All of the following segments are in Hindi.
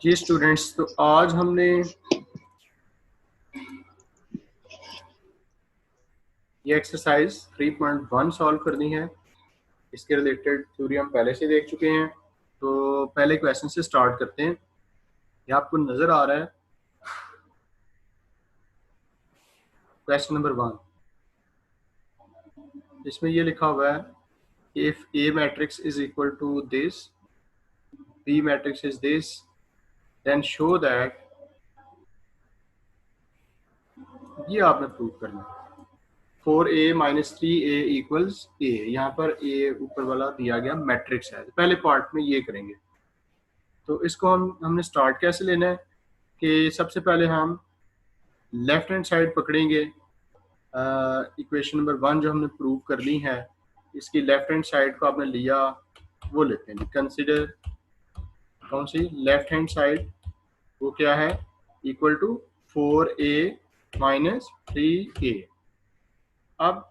जी स्टूडेंट्स, तो आज हमने ये एक्सरसाइज 3.1 सॉल्व करनी है। इसके रिलेटेड थ्योरी हम पहले से देख चुके हैं। तो पहले क्वेश्चन से स्टार्ट करते हैं। ये आपको नजर आ रहा है क्वेश्चन नंबर 1। इसमें ये लिखा हुआ है if A matrix is equal to this, B matrix is this, then show that. ये आपने प्रूव करना है। 4a minus 3a equals a। यहाँ पर a ऊपर वाला दिया गया मैट्रिक्स है। पहले पार्ट में ये करेंगे। तो इसको हमने स्टार्ट कैसे लेना है कि सबसे पहले हम लेफ्ट हैंड साइड पकड़ेंगे। इक्वेशन नंबर 1 जो हमने प्रूव करनी है, इसकी लेफ्ट हैंड साइड को आपने लिया, वो लेते हैं। कंसिडर कौन सी लेफ्ट हैंड साइड, वो क्या है, equal to 4a minus 3a। अब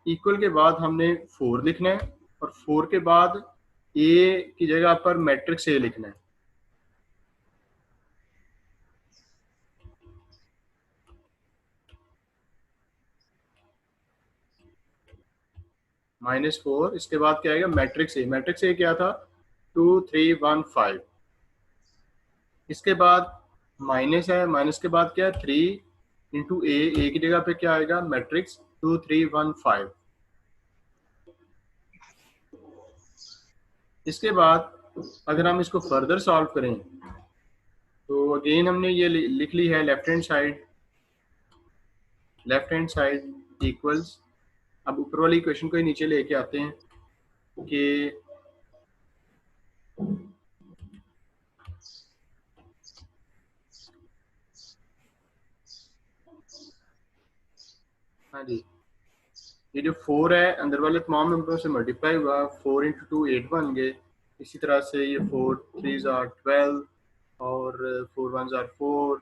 इक्वल के बाद हमने 4 लिखना है और 4 के बाद a की जगह पर मैट्रिक्स a लिखना है। -4, इसके बाद क्या आएगा, मैट्रिक्स ए। मैट्रिक्स ए क्या था, 2 3 1 5। इसके बाद माइनस है, माइनस के बाद क्या है, 3 इंटू ए की जगह पे क्या आएगा, मैट्रिक्स 2 3 1 5। इसके बाद अगर हम इसको फर्दर सॉल्व करें तो अगेन हमने ये लिख ली है left hand side. Left hand side equals, अब ऊपर वाली इक्वेशन को ही नीचे लेके आते हैं कि हाँ जी, ये जो 4 है अंदर वाले तमाम नंबरों से मल्टीप्लाई हुआ, 4 इंटू 2 8 बन गए। इसी तरह से ये 4 3 जार 12 और 4 1 जार 4,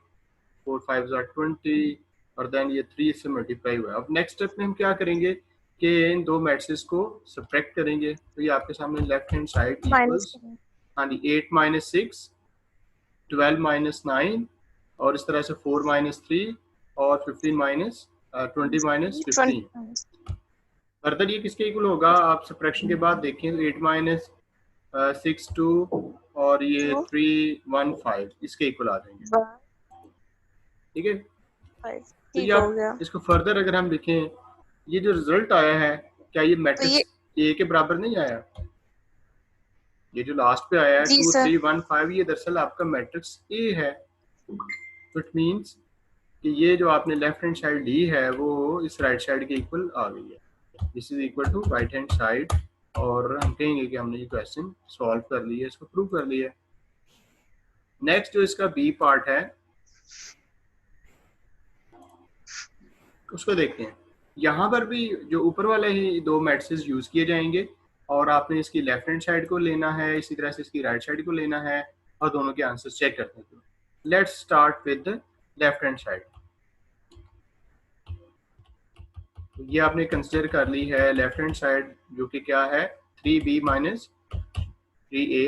4 5 जार 20 और देन ये 3 से मल्टीप्लाई हुआ। अब नेक्स्ट स्टेप में हम क्या करेंगे कि इन दो मैट्रिक्स को सब्ट्रैक्ट करेंगे। तो ये आपके सामने left hand side minus equals, हाँ जी, 8 माइनस 6, 12 माइनस 9 और इस तरह से 4 माइनस 3 और 15 माइनस 20 माइनस 15। फर्दर ये किसके इक्वल होगा, आप सब्ट्रैक्शन के बाद देखें, 8 माइनस 6 2 और ये 3 1 5 इसके इक्वल आ जाएंगे। ठीक है, तो ये ठीक हो आप गया। इसको फर्दर अगर हम देखें, ये जो रिजल्ट आया है, क्या ये तो मैट्रिक्स ये ए के बराबर नहीं आया। ये जो लास्ट पे आया है जी 2 सर, 3 1 5, ये दरअसल आपका मैट्रिक्स ए है। तो इट मीन्स कि ये जो आपने लेफ्ट हैंड साइड ली है वो इस राइट साइड के इक्वल आ गई है। This is equal to right hand side. और हम कहेंगे कि हमने ये क्वेश्चन सॉल्व कर लिया है, इसको प्रूव कर लिया है। नेक्स्ट जो इसका बी पार्ट है उसको देखते हैं। यहाँ पर भी जो ऊपर वाले ही दो मैट्रिक्स यूज किए जाएंगे और आपने इसकी लेफ्ट हैंड साइड को लेना है, इसी तरह से इसकी राइट साइड को लेना है और दोनों के आंसर चेक करते हैं। Let's start with the left hand side. तो ये आपने कंसिडर कर ली है लेफ्ट हैंड साइड, जो कि क्या है, 3b माइनस 3a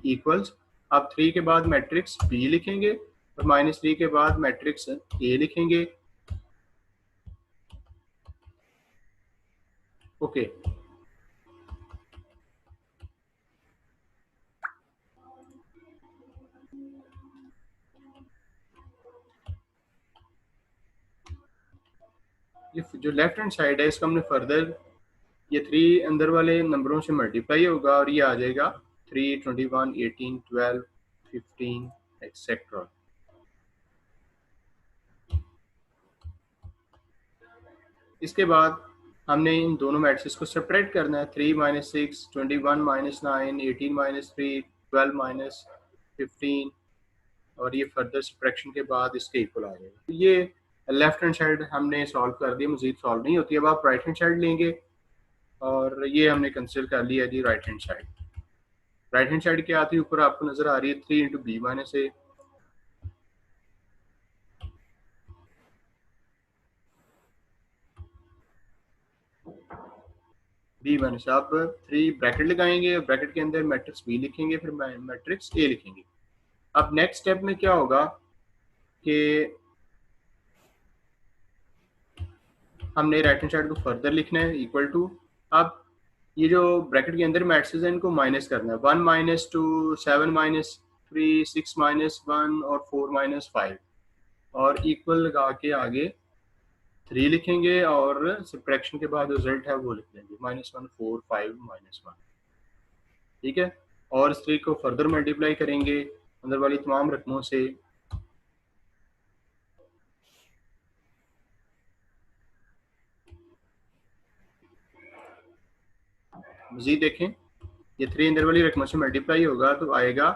इक्वल्स। अब 3 के बाद मैट्रिक्स b लिखेंगे और -3 के बाद मैट्रिक्स a लिखेंगे। ओके, ये जो लेफ्ट हैंड साइड है इसका हमने फर्दर, ये 3 अंदर वाले नंबरों से मल्टीप्लाई होगा और ये आ जाएगा 3 21 18 12 15 एक्सेट्रा। इसके बाद हमने इन दोनों मैट्रिक्स को सेपरेट करना है। 3 माइनस 6 21 माइनस 9 18 माइनस 3 12 माइनस 15 और ये फर्दर सब्ट्रैक्शन के बाद इसके इक्वल आ जाएगा। तो ये लेफ्ट हैंड साइड हमने सॉल्व कर दी, मजीद सॉल्व नहीं होती। अब आप राइट हैंड साइड लेंगे और ये हमने कंसिडर कर लिया जी right hand side. Right hand side क्या आती है, ऊपर आपको नजर आ रही है 3 इंटू बी माइनस ए। बी माइनस, आप 3 ब्रैकेट लगाएंगे और ब्रैकेट के अंदर मैट्रिक्स बी लिखेंगे, फिर मैट्रिक्स ए लिखेंगे। अब नेक्स्ट स्टेप में क्या होगा कि हमने राइट हैंड साइड को फर्दर लिखना है इक्वल टू, अब ये जो ब्रैकेट के अंदर मैट्रिसेस हैं इनको माइनस करना है, 1 माइनस 2, 7 माइनस 3, 6 माइनस 1 और 4 माइनस 5, और इक्वल लगा के आगे 3 लिखेंगे और सब्ट्रैक्शन के बाद रिजल्ट है वो लिख देंगे -1 4 5 -1। ठीक है, और इस 3 को फर्दर मल्टीप्लाई करेंगे अंदर वाली तमाम रकमों से। मजीद देखें, ये 3 अंदर वाली रकमों से मल्टीप्लाई होगा तो आएगा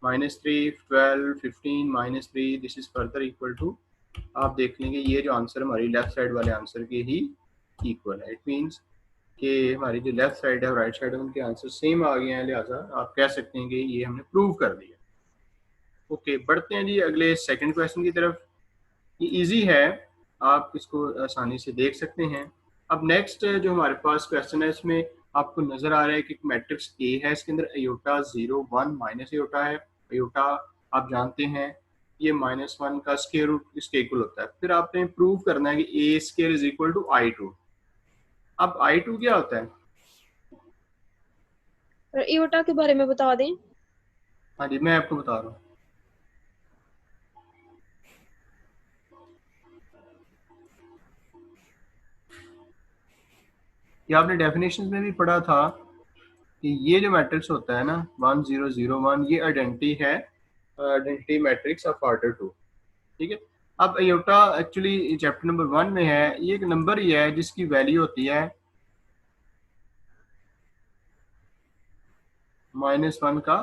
-3 12 15 -3, this is further equal to, आप देख लेंगे ये जो आंसर हमारी लेफ्ट साइड वाले आंसर के ही इक्वल है। इट मीन्स कि हमारी जो लेफ्ट साइड है और राइट साइड है उनके आंसर सेम आ गए हैं, लिहाजा आप कह सकते हैं कि ये हमने प्रूव कर दिया। ओके, बढ़ते हैं जी अगले सेकंड क्वेश्चन की तरफ। ये इजी है, आप इसको आसानी से देख सकते हैं। अब नेक्स्ट जो हमारे पास क्वेश्चन है इसमें आपको नजर आ रहा है कि मैट्रिक्स ए है, इसके अंदर अयोटा 0 1 माइनस अयोटा है। अयोटा आप जानते हैं ये -1 का स्क्वायर रूट इसके इक्वल होता है। फिर आपने प्रूव करना है कि A square is equal to I2। अब I2 क्या होता है? इयोटा के बारे में बता दें। हाँ जी, मैं आपको बता रहा हूँ। ये आपने डेफिनेशन में भी पढ़ा था कि ये जो मैट्रिक्स होता है ना 1 0 0 1, ये आइडेंटिटी है, आइडेंटिटी मैट्रिक्स ऑफ ऑर्डर 2। ठीक है, अब अयोटा एक्चुअली चैप्टर नंबर 1 में है, ये एक नंबर ही है जिसकी वैल्यू होती है -1 का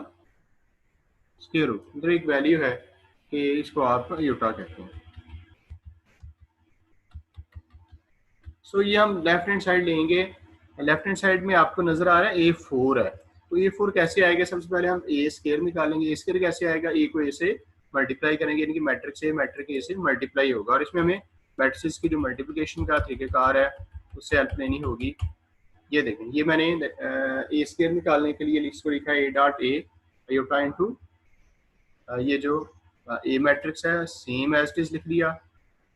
स्क्वायर रूट। मतलब एक वैल्यू है कि इसको आप अयोटा कहते हैं। सो ये हम लेफ्ट हैंड साइड लेंगे, लेफ्ट हैंड साइड में आपको नजर आ रहा है A4 है, तो A4 कैसे आएगा? सबसे पहले हम ए स्क्वायर निकालेंगे। ए स्क्वायर कैसे आएगा? ए को ए से मल्टीप्लाई करेंगे, यानी कि मैट्रिक्स ए मैट्रिक ए से मल्टीप्लाई होगा, और इसमें हमें मैट्रिक्स की जो मल्टीप्लिकेशन का तरीकेकार है उससे हेल्प लेनी होगी। ये देखें, ये मैंने ए स्क्वायर निकालने के लिए इसको लिखा है A.A अयोटा इनटू ये जो ए मैट्रिक्स है सेम एज इट इज लिख दिया,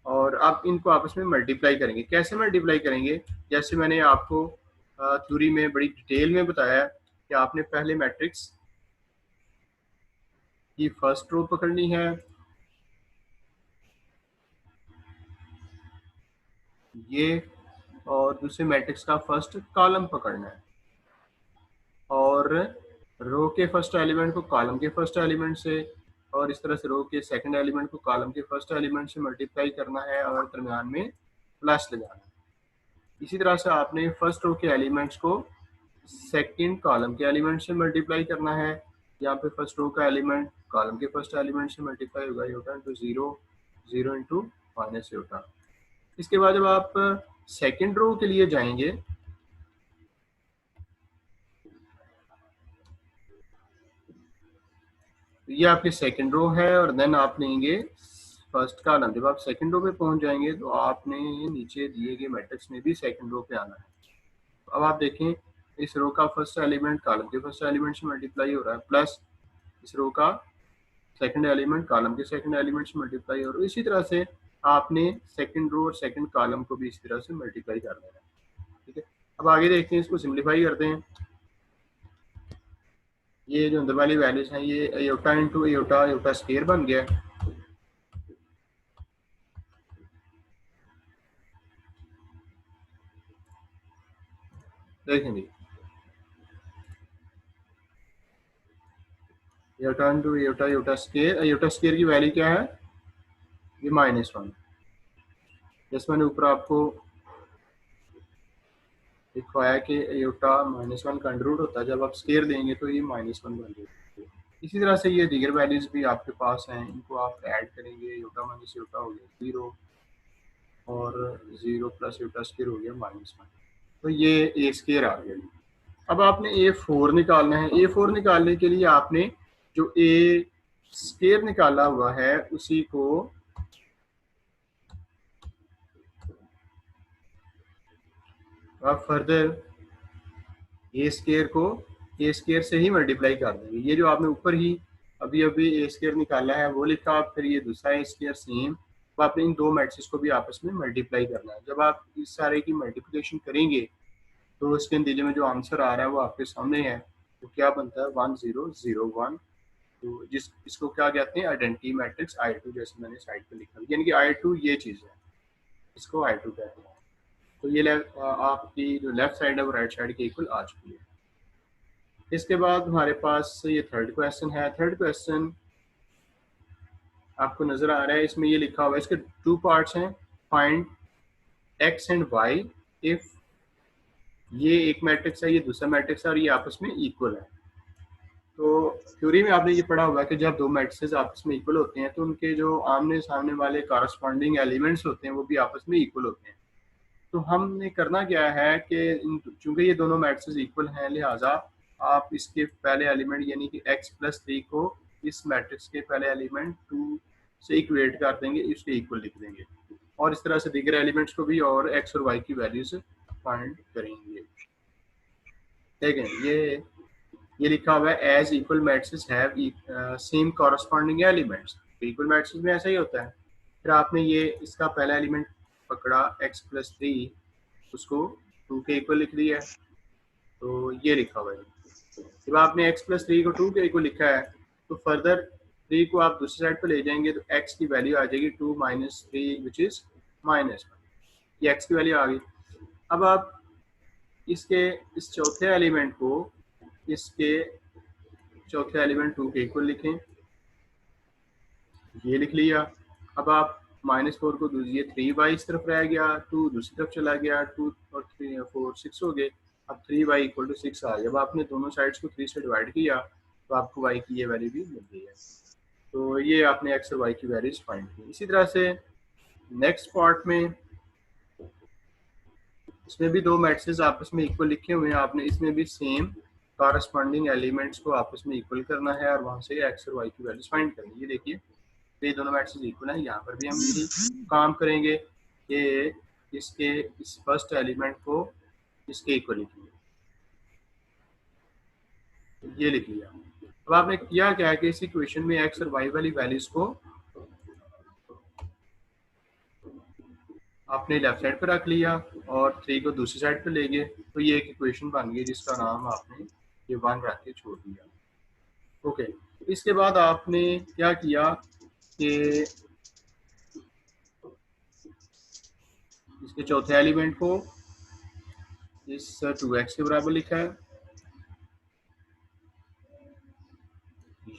और आप इनको आपस में मल्टीप्लाई करेंगे। कैसे मल्टीप्लाई करेंगे? जैसे मैंने आपको थ्योरी में बड़ी डिटेल में बताया कि आपने पहले मैट्रिक्स की फर्स्ट रो पकड़नी है, ये, और दूसरे मैट्रिक्स का फर्स्ट कॉलम पकड़ना है, और रो के फर्स्ट एलिमेंट को कॉलम के फर्स्ट एलिमेंट से, और इस तरह से रो के सेकंड एलिमेंट को कॉलम के फर्स्ट एलिमेंट से मल्टीप्लाई करना है, और दरमियान में प्लस लगाना है। इसी तरह से आपने फर्स्ट रो के एलिमेंट्स को सेकंड कॉलम के एलिमेंट से मल्टीप्लाई करना है। यहाँ पे फर्स्ट रो का एलिमेंट कॉलम के फर्स्ट एलिमेंट से मल्टीप्लाई होगा, iota into 0 0 into minus iota. इसके बाद जब आप सेकंड रो के लिए जाएंगे तो ये आपकी सेकंड रो है, और देन आप लेंगे फर्स्ट कॉलम। जब आप सेकंड रो पे पहुंच जाएंगे तो आपने नीचे दिए गए मैट्रिक्स में भी सेकंड रो पे आना है। तो अब आप देखें, इस रो का फर्स्ट एलिमेंट कॉलम के फर्स्ट एलिमेंट से मल्टीप्लाई हो रहा है, प्लस इस रो का सेकंड एलिमेंट कॉलम के सेकंड एलिमेंट से मल्टीप्लाई हो रहा है। इसी तरह से आपने सेकंड रो और सेकंड कॉलम को भी इसी तरह से मल्टीप्लाई कर देना है। ठीक है, अब आगे देखते हैं, इसको सिंप्लीफाई करते हैं। ये जो अंदर वाली वैल्यूज हैं ये iota into iota, iota square बन गया। देखेंगे iota into iota, iota square, iota square की वैल्यू क्या है? ये -1। जैसे मैंने ऊपर आपको दिखाया कि अयोटा -1 का अंडर रूट होता है, जब आप स्क्वायर देंगे तो ये -1 बन जाएगा। इसी तरह से ये दीगर वैल्यूज भी आपके पास हैं, इनको आप ऐड करेंगे, योटा माइनस योटा हो गया 0, और 0 प्लस योटा स्क्वायर हो गया -1, तो ये ए स्क्वायर आ गया। अब आपने A4 निकालना है। A4 निकालने के लिए आपने जो ए स्क्वायर निकाला हुआ है उसी को आप फर्दर ए स्क्वायर को ए स्क्वायर से ही मल्टीप्लाई कर देंगे। ये जो आपने ऊपर ही अभी अभी ए स्क्वायर निकाला है वो लिखा, फिर ये दूसरा ए स्क्वायर सेम। तो आपने इन दो मैट्रिक्स को भी आपस में मल्टीप्लाई करना है। जब आप इस सारे की मल्टीप्लिकेशन करेंगे तो इसके नतीजे में जो आंसर आ रहा है वो आपके सामने है। तो क्या बनता है 1001। तो इसको क्या कहते हैं, आइडेंटिटी मैट्रिक्स I2, जैसे मैंने साइड पे लिखा, यानी कि I2 ये चीज़ है, इसको I2 कहते हैं। तो ये आपकी जो लेफ्ट साइड है वो राइट साइड के इक्वल आ चुकी है। इसके बाद हमारे पास ये थर्ड क्वेश्चन है। थर्ड क्वेश्चन आपको नजर आ रहा है, इसमें ये लिखा हुआ है, इसके टू पार्ट्स हैं। Find x and y if ये एक मैट्रिक्स है, ये दूसरा मैट्रिक्स है और ये आपस में इक्वल है। तो थ्योरी में आपने ये पढ़ा होगा कि जब दो मैट्रिक्स आपस में इक्वल होते हैं तो उनके जो आमने सामने वाले कॉरस्पॉन्डिंग एलिमेंट्स होते हैं वो भी आपस में इक्वल होते हैं। तो हमने करना क्या है कि चूंकि ये दोनों मैट्रिक्स इक्वल हैं, लिहाजा आप इसके पहले एलिमेंट यानी कि x+3 को इस मैट्रिक्स के पहले एलिमेंट 2 से इक्वेट कर देंगे, इसके इक्वल लिख देंगे, और इस तरह से दीगर एलिमेंट्स को भी और x और y की वैल्यूज फाइंड करेंगे। ठीक है, ये लिखा हुआ है as equal matrix have same corresponding elements. Equal matrix में ऐसा ही होता है। फिर आपने ये इसका पहला एलिमेंट पकड़ा x+3, उसको 2 के इक्वल लिख दिया है। तो ये लिखा हुआ है। जब आपने x+3 को 2 के इक्वल लिखा है तो फर्दर 3 को आप दूसरी साइड पर ले जाएंगे तो x की वैल्यू आ जाएगी 2 - 3 विच इज -1। ये x की वैल्यू आ गई। अब आप इसके इस चौथे एलिमेंट को इसके चौथे एलिमेंट 2 के इक्वल लिखें, ये लिख लिया। अब आप -4 को दीजिए, 3y इस तरफ रह गया, 2 दूसरी तरफ चला गया, 2 और 3 4 6 हो गए। अब 3y = 6 आ गया। जब आपने दोनों साइड्स को 3 से डिवाइड किया तो आपको y की ये वैल्यू भी मिल गई है। तो ये आपने x और y की वैल्यूज फाइंड की। इसी तरह से नेक्स्ट पार्ट में इसमें भी दो मैट्रिक्स आपस में इक्वल लिखे हुए हैं, आपने इसमें भी सेम कॉरस्पॉन्डिंग एलिमेंट्स को आपस में इक्वल करना है और वहां से x और y की वैल्यूज फाइंड करनी है। ये देखिए, ये दोनों मैट्रिक्स इक्वल है। यहाँ पर भी हम यही काम करेंगे कि इसके इस फर्स्ट एलिमेंट को इसके इक्वल लिखेंगे, ये लिख लिया। अब आपने किया क्या है कि इस इक्वेशन में x और y वाली वैल्यूज को आपने लेफ्ट साइड पर रख लिया और 3 को दूसरी साइड पर ले गए, तो ये एक इक्वेशन बन गई जिसका नाम आपने ये 1 रख के छोड़ दिया। ओके, इसके बाद आपने क्या किया कि इसके चौथे एलिमेंट को इस 2x के बराबर लिखा है,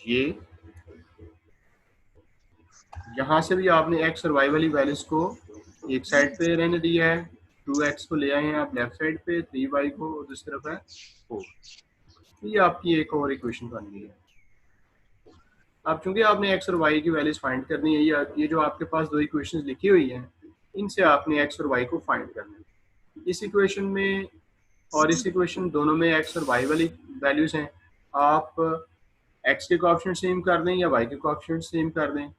ये यहाँ से भी आपने x और y वाली वैल्यूज को एक साइड पे रहने दिया है, 2x को ले आए हैं आप लेफ्ट साइड पे, 3y को दूसरी तरफ है 4। ये आपकी एक और इक्वेशन बन गई है। अब चूंकि आपने x और y की वैल्यूज फाइंड करनी है, ये जो आपके पास दो इक्वेशंस लिखी हुई हैं, इनसे आपने x और y को फाइंड करना है। इस इक्वेशन में और इस इक्वेशन दोनों में x और y वाली वैल्यूज हैं। आप x के कोएफिशिएंट सेम कर दें या y के कोएफिशिएंट सेम कर दें।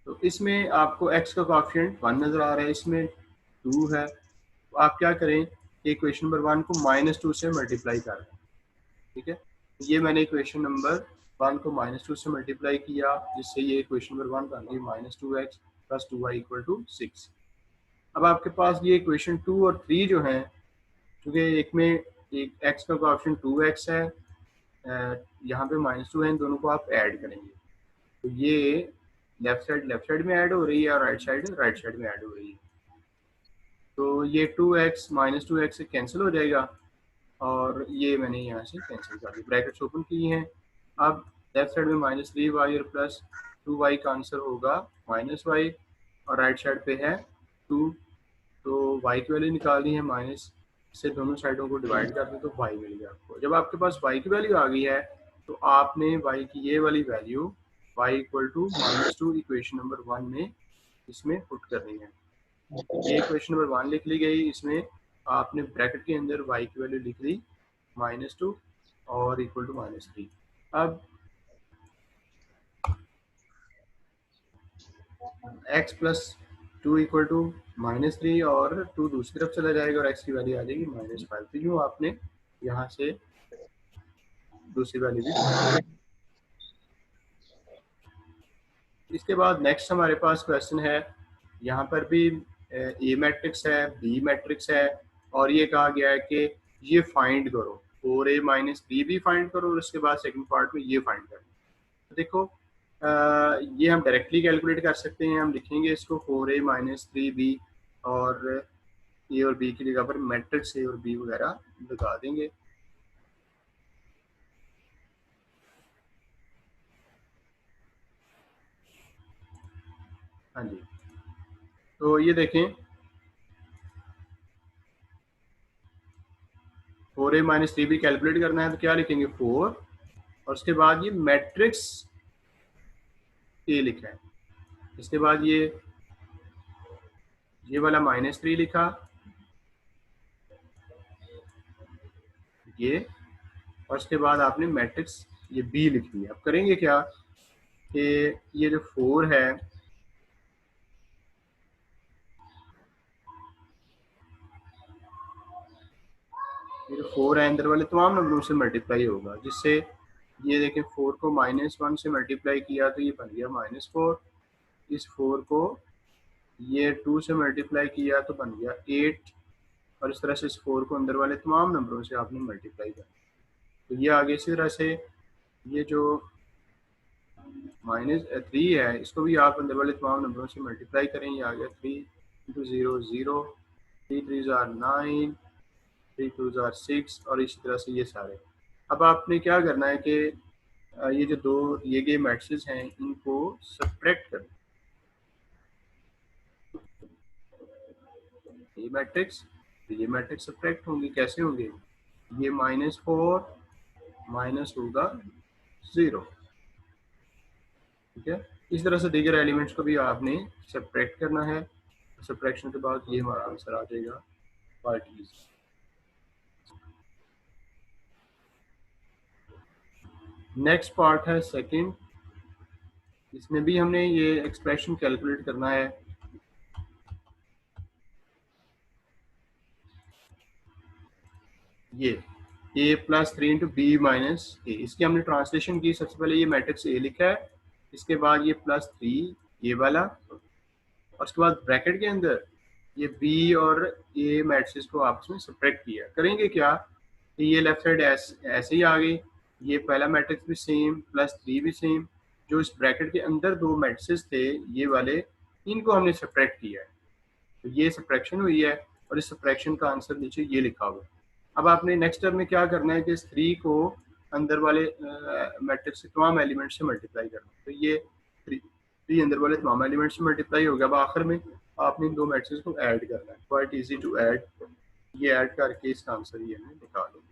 तो इसमें आपको x का कोएफिशिएंट 1 नजर आ रहा है, इसमें 2 है। तो आप क्या करें, इक्वेशन नंबर 1 को -2 से मल्टीप्लाई कर दें। ठीक है, ये मैंने इक्वेशन नंबर 1 को -2 से मल्टीप्लाई किया, जिससे ये इक्वेशन नंबर 1 बन गई -2x + 2y = 6। अब आपके पास ये इक्वेशन 2 और 3 जो हैं, क्योंकि एक में एक x का कोएफिशिएंट 2x है, यहाँ पे -2 है, इन दोनों को आप ऐड करेंगे तो ये लेफ्ट साइड में ऐड हो रही है और राइट साइड में ऐड हो रही है। तो ये 2x -2x से कैंसिल हो जाएगा और ये मैंने यहाँ से कैंसिल कर दी, ब्रैकेट्स ओपन की हैं। अब लेफ्ट साइड में -3y और +2y का आंसर होगा -y और राइट साइड पे है 2, तो y की वैल्यू निकालनी है, माइनस से दोनों साइडों को डिवाइड कर दें तो y मिल गया आपको। जब आपके पास y की वैल्यू आ गई है तो आपने y की ये वाली वैल्यू y = -2 इक्वेशन नंबर 1 में इसमें पुट करनी है। ये इक्वेशन नंबर 1 लिख ली गई, इसमें आपने ब्रैकेट के अंदर y की वैल्यू लिख दी -2 और = -3। अब x + 2 = -3 और 2 दूसरी तरफ चला जाएगा और x की वैल्यू आ जाएगी -5। तो यूँ आपने यहाँ से दूसरी वैल्यू भी फाइंड करें। इसके बाद नेक्स्ट हमारे पास क्वेश्चन है, यहाँ पर भी ए मैट्रिक्स है, बी मैट्रिक्स है, और ये कहा गया है कि ये फाइंड करो, 4a माइनस बी भी फाइंड करो, और उसके बाद सेकंड पार्ट में ये फाइंड करो। तो देखो ये हम डायरेक्टली कैलकुलेट कर सकते हैं। हम लिखेंगे इसको 4a माइनस 3b, और ए और बी की जगह पर मैट्रिक्स ए और बी वगैरह लगा देंगे। हाँ जी, तो ये देखें 4a माइनस 3b कैलकुलेट करना है, तो क्या लिखेंगे 4, और उसके बाद ये मैट्रिक्स ए लिखा है, इसके बाद ये वाला -3 लिखा, ये, और उसके बाद आपने मैट्रिक्स ये बी लिख दिया। अब करेंगे क्या कि ये जो 4 है, ये जो 4 है अंदर वाले तमाम नंबरों से मल्टीप्लाई होगा, जिससे ये देखें 4 को -1 से मल्टीप्लाई किया तो ये बन गया -4, इस 4 को ये 2 से मल्टीप्लाई किया तो बन गया 8, और इस तरह से इस 4 को अंदर वाले तमाम नंबरों से आपने मल्टीप्लाई कर, तो ये आगे इसी तरह से ये जो -3 है इसको भी आप अंदर वाले तमाम नंबरों से मल्टीप्लाई करें, ये आ गया 3 × 0 0, 3 3 are 9, 3 2 are 6, और इसी तरह से ये सारे। अब आपने क्या करना है कि ये जो दो दिए गए मैट्रिक्स हैं इनको सब्ट्रैक्ट करना, ये मैट्रिक्स सब्ट्रैक्ट होंगे, कैसे होंगे, ये -4 माइनस होगा 0, ठीक है। इस तरह से दीगर एलिमेंट्स को भी आपने सब्ट्रैक्ट करना है, सब्ट्रैक्शन के बाद ये हमारा आंसर आ जाएगा क्वाइट इजी। नेक्स्ट पार्ट है सेकंड, इसमें भी हमने ये एक्सप्रेशन कैलकुलेट करना है। ये a plus 3 into B minus A, इसकी हमने ट्रांसलेशन की। सबसे पहले ये मैट्रिक्स ए लिखा है, इसके बाद ये +3 ये वाला, और उसके बाद ब्रैकेट के अंदर ये बी और ए मैट्रिक्स को आपस में सब्ट्रैक्ट किया। करेंगे क्या कि ये लेफ्ट साइड ऐसे ही आ गई, ये पहला मैट्रिक्स भी सेम, +3 भी सेम, जो इस ब्रैकेट के अंदर दो मैट्रिक्स थे ये वाले, इनको हमने सब्ट्रैक्ट किया है, तो ये सब्ट्रैक्शन हुई है, और इस सब्ट्रैक्शन का आंसर नीचे ये लिखा हुआ है। अब आपने नेक्स्ट टर्म में क्या करना है कि इस 3 को अंदर वाले मैट्रिक्स के तमाम एलिमेंट से मल्टीप्लाई करना, तो ये 3 अंदर वाले तमाम एलिमेंट से मल्टीप्लाई हो गया। अब आखिर में आपने इन दो मैट्रिक्स को ऐड करना है, क्वाइट इजी टू ऐड, ये ऐड करके इसका आंसर ये हमें निकाल देंगे।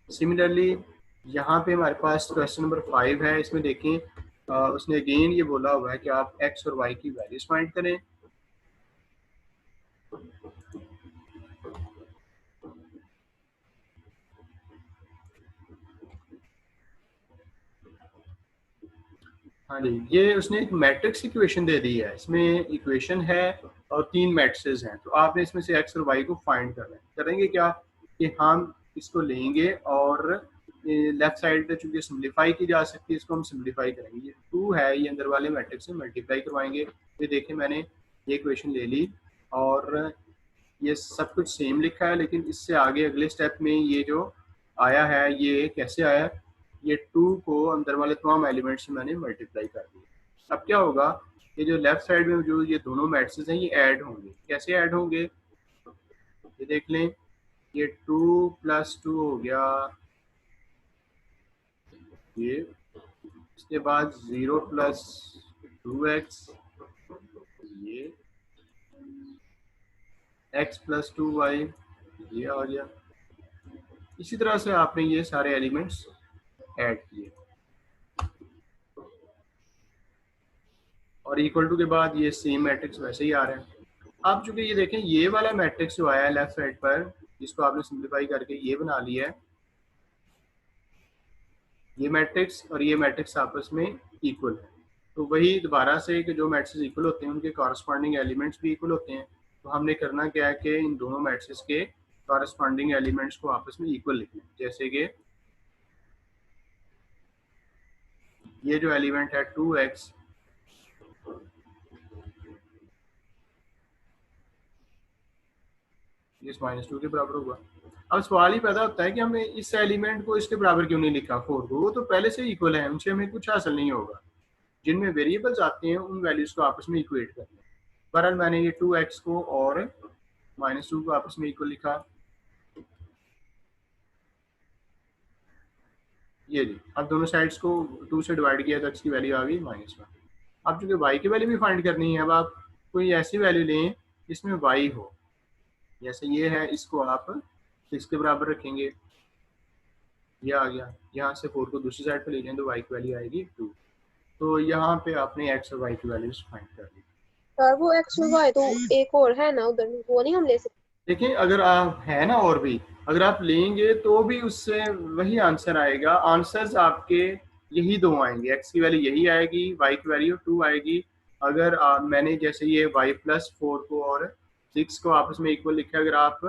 सिमिलरली यहाँ पे हमारे पास क्वेश्चन नंबर 5 है, इसमें देखें उसने अगेन ये बोला हुआ है कि आप x और y की वैल्यूज फाइंड करें। हाँ जी, ये उसने एक मैट्रिक्स इक्वेशन दे दी है, इसमें इक्वेशन है और 3 मैट्रिसेस हैं, तो आपने इसमें से x और y को फाइंड करना है। करेंगे क्या कि हम इसको लेंगे और लेफ्ट साइड पे चूंकि सिंप्लीफाई की जा सकती है, इसको हम सिंप्लीफाई करेंगे। ये 2 है, ये अंदर वाले मैट्रिक्स से मल्टीप्लाई करवाएंगे। ये देखें मैंने ये इक्वेशन ले ली, और ये सब कुछ सेम लिखा है, लेकिन इससे आगे अगले स्टेप में ये जो आया है ये कैसे आया, ये 2 को अंदर वाले तमाम एलिमेंट से मैंने मल्टीप्लाई कर दिया। अब क्या होगा, ये जो लेफ्ट साइड में जो ये दोनों मैट्रिक्स हैं ये ऐड होंगे। कैसे ऐड होंगे, ये देख लें, ये 2 + 2 हो गया ये, इसके बाद 0 + 2x, ये x + 2y, ये आ गया। इसी तरह से आपने ये सारे एलिमेंट्स ऐड किए, और इक्वल टू के बाद ये सेम मैट्रिक्स वैसे ही आ रहे हैं। आप चूंकि ये देखें ये वाला मैट्रिक्स जो आया है लेफ्ट साइड पर, जिसको आपने सिंप्लीफाई करके ये बना लिया है, ये मैट्रिक्स और ये मैट्रिक्स आपस में इक्वल है, तो वही दोबारा से कि जो मैट्रिक्स इक्वल होते हैं उनके कॉरस्पॉन्डिंग एलिमेंट्स भी इक्वल होते हैं। तो हमने करना क्या है कि इन दोनों मैट्रिक्स के कॉरस्पॉन्डिंग एलिमेंट्स को आपस में इक्वल लिखना है। जैसे कि ये जो एलिमेंट है 2x इस -2 के बराबर होगा। अब सवाल ही पैदा होता है कि हमें इस एलिमेंट को इसके बराबर क्यों नहीं लिखा 4 को, वो तो पहले से इक्वल है, उनसे हमें कुछ हासिल नहीं होगा। जिनमें वेरिएबल्स आते हैं उन वैल्यूज को आपस में इक्वेट करना है। बहरहाल मैंने ये 2x को और -2 को आपस में इक्वल लिखा, ये जी। अब दोनों साइड्स को 2 से डिवाइड किया तो x की वैल्यू आ गई -1। अब चूंकि y की वैल्यू भी फाइंड करनी है, अब आप कोई ऐसी वैल्यू लें जिसमें y हो, जैसे ये है, इसको आप 6 के बराबर रखेंगे, ये आ गया। यहाँ से 4 को दूसरी साइड पे ले जाएं तो y की वैल्यू आएगी 2। तो यहाँ पे आपने x और y की वैल्यूज फाइंड कर ली। सर वो एक्स और वाई तो एक और है ना उधर, वो नहीं हम ले सकते? देखिए अगर आप है ना और भी, अगर आप लेंगे तो भी उससे वही आंसर आएगा। आंसर्स आपके यही दो आएंगे, x की वैल्यू यही आएगी, y की वैल्यू 2 आएगी। अगर मैंने जैसे ये y+4 को और 6 को आपस में इक्वल लिखा, अगर आप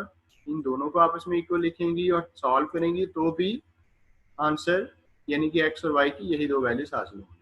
इन दोनों को आपस में इक्वल लिखेंगी और सॉल्व करेंगी तो भी आंसर यानी कि x और y की यही दो वैल्यूज हासिल होंगी।